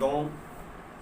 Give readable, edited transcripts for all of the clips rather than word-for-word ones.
2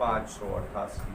588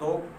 2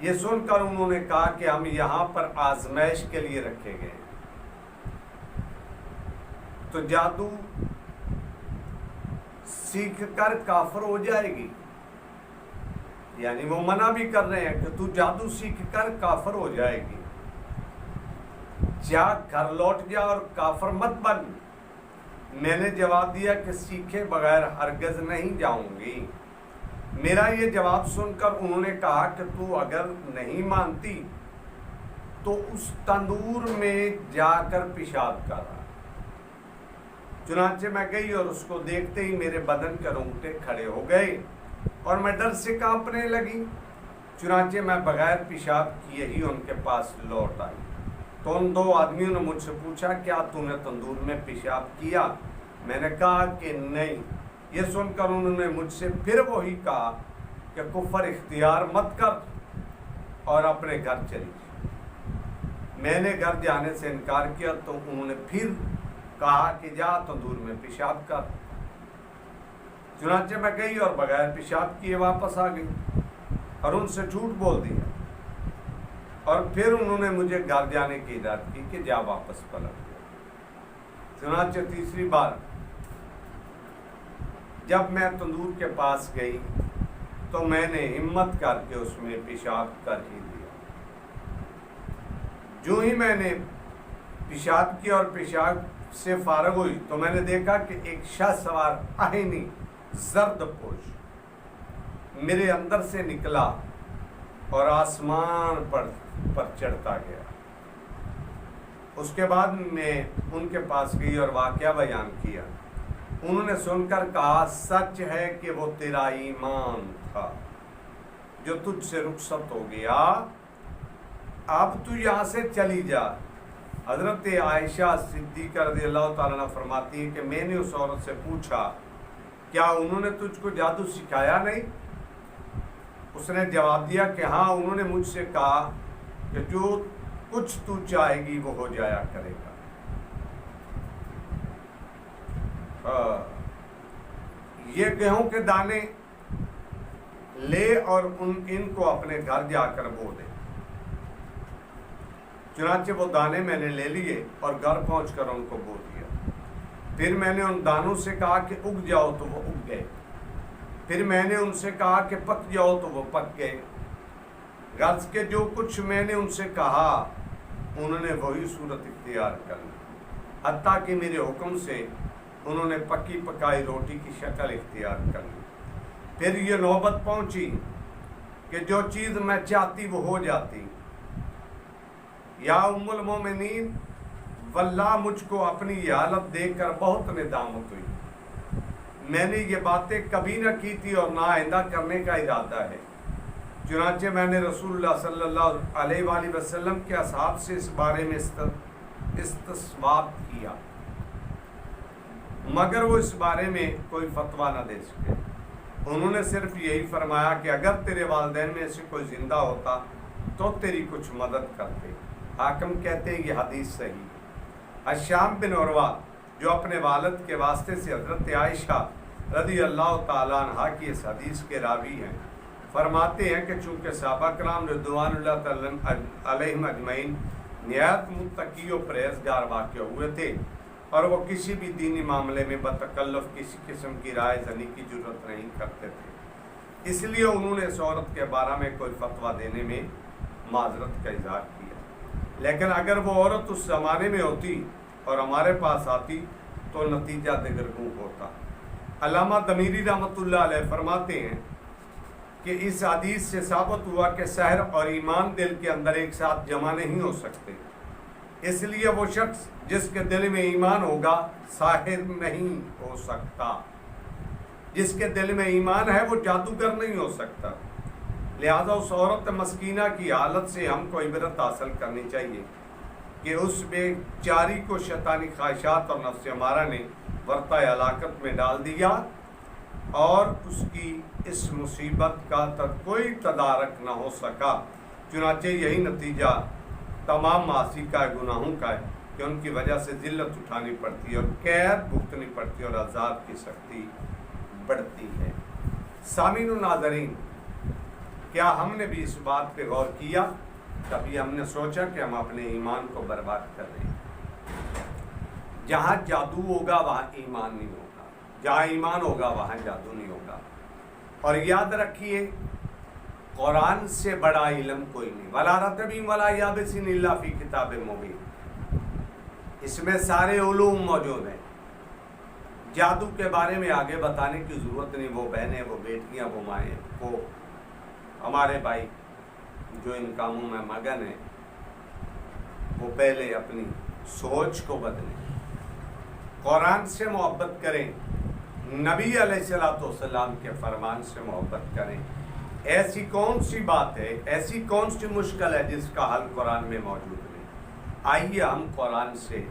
یہ سن کر انہوں نے کہا کہ ہم یہاں پر آزمائش کے لیے رکھے گئے، تو جادو سیکھ کر کافر ہو جائے گی؟ یعنی وہ منع بھی کر رہے ہیں کہ تو جادو سیکھ کر کافر ہو جائے گی، جا گھر لوٹ جا اور کافر مت بن۔ میں نے جواب دیا کہ سیکھے بغیر ہرگز نہیں جاؤں گی۔ میرا یہ جواب سن کر انہوں نے کہا کہ تو اگر نہیں مانتی تو اس تندور میں جا کر پیشاب کر رہا۔ چنانچہ میں گئی اور اس کو دیکھتے ہی میرے بدن کے رونگٹے کھڑے ہو گئے اور میں ڈر سے کانپنے لگی۔ چنانچہ میں بغیر پیشاب کیے ہی ان کے پاس لوٹ آئی، تو ان دو آدمیوں نے مجھ سے پوچھا کیا تو نے تندور میں پیشاب کیا؟ میں نے کہا کہ نہیں۔ یہ سن کر انہوں نے مجھ سے پھر وہی کہا کہ کفر اختیار مت کر اور اپنے گھر چلی جا۔ میں نے گھر جانے سے انکار کیا تو انہوں نے پھر کہا کہ جا تندور میں پیشاب کر۔ چنانچہ میں گئی اور بغیر پیشاب کیے واپس آ گئی اور ان سے جھوٹ بول دیا، اور پھر انہوں نے مجھے گھر جانے کی ہدایت کی کہ جا واپس پلٹ گیا۔ چنانچہ تیسری بار جب میں تندور کے پاس گئی تو میں نے ہمت کر کے اس میں پیشاب کر ہی دیا۔ جو ہی میں نے پیشاب کیا اور پیشاب سے فارغ ہوئی تو میں نے دیکھا کہ ایک شاہ سوار آہنی زرد پوش میرے اندر سے نکلا اور آسمان پر چڑھتا گیا۔ اس کے بعد میں ان کے پاس گئی اور واقعہ بیان کیا۔ انہوں نے سن کر کہا سچ ہے کہ وہ تیرا ایمان تھا جو تجھ سے رخصت ہو گیا، اب تو یہاں سے چلی جا۔ حضرت عائشہ صدیقہ رضی اللہ تعالیٰ عنہ فرماتی ہے کہ میں نے اس عورت سے پوچھا کیا انہوں نے تجھ کو جادو سکھایا نہیں؟ اس نے جواب دیا کہ ہاں، انہوں نے مجھ سے کہا کہ جو کچھ تو چاہے گی وہ ہو جایا کرے گا۔ یہ گیہوں کے دانے لے اور ان کو اپنے گھر جا کر بو دے۔ چنانچہ وہ دانے میں نے لے لیے اور گھر پہنچ کر ان کو بو دیا۔ پھر میں نے ان دانوں سے کہا کہ اگ جاؤ تو وہ اگ گئے۔ پھر میں نے ان سے کہا کہ پک جاؤ تو وہ پک گئے۔ غرض کے جو کچھ میں نے ان سے کہا انہوں نے وہی صورت اختیار کر لی، حتیٰ کہ میرے حکم سے انہوں نے پکی پکائی روٹی کی شکل اختیار کر لی۔ پھر یہ نوبت پہنچی کہ جو چیز میں چاہتی وہ ہو جاتی۔ یا ام المومنین، واللہ مجھ کو اپنی یہ حالت دیکھ کر بہت ندامت ہوئی۔ میں نے یہ باتیں کبھی نہ کی تھی اور نہ آئندہ کرنے کا ارادہ ہے۔ چنانچہ میں نے رسول اللہ صلی اللہ علیہ وآلہ وسلم کے اصحاب سے اس بارے میں استصواب کیا، مگر وہ اس بارے میں کوئی فتویٰ نہ دے سکے۔ انہوں نے صرف یہی فرمایا کہ اگر تیرے والدین میں سے کوئی زندہ ہوتا تو تیری کچھ مدد کرتے۔ حاکم کہتے ہیں یہ حدیث صحیح۔ الشام بن عروہ جو اپنے والد کے واسطے سے حضرت عائشہ رضی اللہ تعالیٰ عنہ کی اس حدیث کے راوی ہیں، فرماتے ہیں کہ چونکہ صحابہ کرام رضوان اللہ تعالیٰ علیہم اجمعین نہایت متقی و پرہیزگار واقع ہوئے تھے اور وہ کسی بھی دینی معاملے میں بتکلف کسی قسم کی رائے زنی کی ضرورت نہیں کرتے تھے، اس لیے انہوں نے اس عورت کے بارے میں کوئی فتویٰ دینے میں معذرت کا اظہار کیا۔ لیکن اگر وہ عورت اس زمانے میں ہوتی اور ہمارے پاس آتی تو نتیجہ دگرگوں ہوتا۔ علامہ دمیری رحمۃ اللہ علیہ فرماتے ہیں کہ اس حدیث سے ثابت ہوا کہ سحر اور ایمان دل کے اندر ایک ساتھ جمع نہیں ہو سکتے، اس لیے وہ شخص جس کے دل میں ایمان ہوگا ساحر نہیں ہو سکتا، جس کے دل میں ایمان ہے وہ جادوگر نہیں ہو سکتا۔ لہذا اس عورت مسکینہ کی حالت سے ہم کو عبرت حاصل کرنی چاہیے کہ اس بیچاری کو شیطانی خواہشات اور نفس امارہ نے ورطہ ہلاکت میں ڈال دیا اور اس کی اس مصیبت کا کوئی تدارک نہ ہو سکا۔ چنانچہ یہی نتیجہ تمام معاصی کا گناہوں کا ہے کہ ان کی وجہ سے ذلت اٹھانی پڑتی ہے اور قید بھگتنی پڑتی ہے اور عذاب کی سختی بڑھتی ہے۔ سامعین و ناظرین، کیا ہم نے بھی اس بات پہ غور کیا؟ کبھی ہم نے سوچا کہ ہم اپنے ایمان کو برباد کر رہے ہیں؟ جہاں جادو ہوگا وہاں ایمان نہیں ہوگا، جہاں ایمان ہوگا وہاں جادو نہیں ہوگا۔ اور یاد رکھیے، قرآن سے بڑا علم کوئی نہیں، وَلَا رَطْبٍ وَلَا يَابِسٍ إِلَّا فِي كِتَابٍ مُبِينٍ، اس میں سارے علوم موجود ہیں۔ جادو کے بارے میں آگے بتانے کی ضرورت نہیں، وہ بہنیں، وہ بیٹیاں، وہ مائیں، وہ ہمارے بھائی جو ان کاموں میں مگن ہیں، وہ پہلے اپنی سوچ کو بدلیں، قرآن سے محبت کریں، نبی علیہ السلام کے فرمان سے محبت کریں۔ ایسی کون سی بات ہے، ایسی کون سی مشکل ہے جس کا حل قرآن میں موجود نہیں؟ آئیے ہم قرآن سے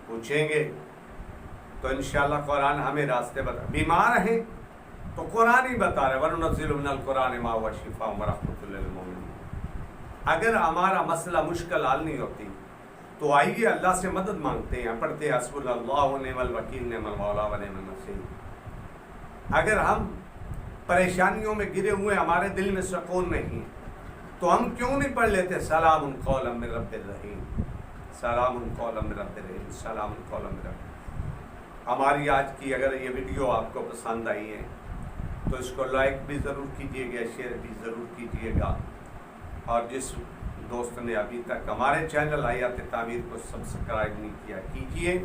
پوچھیں گے تو انشاءاللہ قرآن ہمیں راستے بتا۔ بیمار ہیں تو قرآن ہی بتا رہے، وَنُنَزِّلُ مِنَ الْقُرْآنِ مَا هُوَ شِفَاءٌ وَرَحْمَةٌ لِّلْمُؤْمِنِينَ۔ اگر ہمارا مسئلہ مشکل حل نہیں ہوتی تو آئیے اللہ سے مدد مانگتے ہیں، پڑھتے ہیں حسبنا اللہ ونعم الوکیل نعم المولا ونعم النصیر۔ اگر ہم پریشانیوں میں گرے ہوئے، ہمارے دل میں سکون نہیں، تو ہم کیوں نہیں پڑھ لیتے سلام قولا من رب الرحیم، سلام قولا من رب الرحیم، سلام قولا من رب۔ ہماری آج کی اگر یہ ویڈیو آپ کو پسند آئی ہے تو اس کو لائک بھی ضرور کیجیے گا، شیئر بھی ضرور کیجیے گا، اور جس دوست نے ابھی تک ہمارے چینل حیات تعمیر کو سبسکرائب نہیں کیا کیجیے،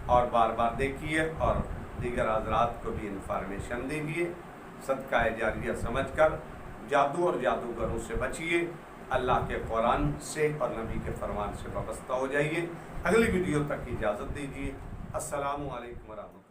اور بار بار دیکھیے، اور دیگر حضرات کو بھی انفارمیشن دیجیے۔ صدقہ جاریہ سمجھ کر جادو اور جادوگروں سے بچیے، اللہ کے قرآن سے اور نبی کے فرمان سے وابستہ ہو جائیے۔ اگلی ویڈیو تک اجازت دیجیے۔ السلام علیکم ورحمۃ اللہ۔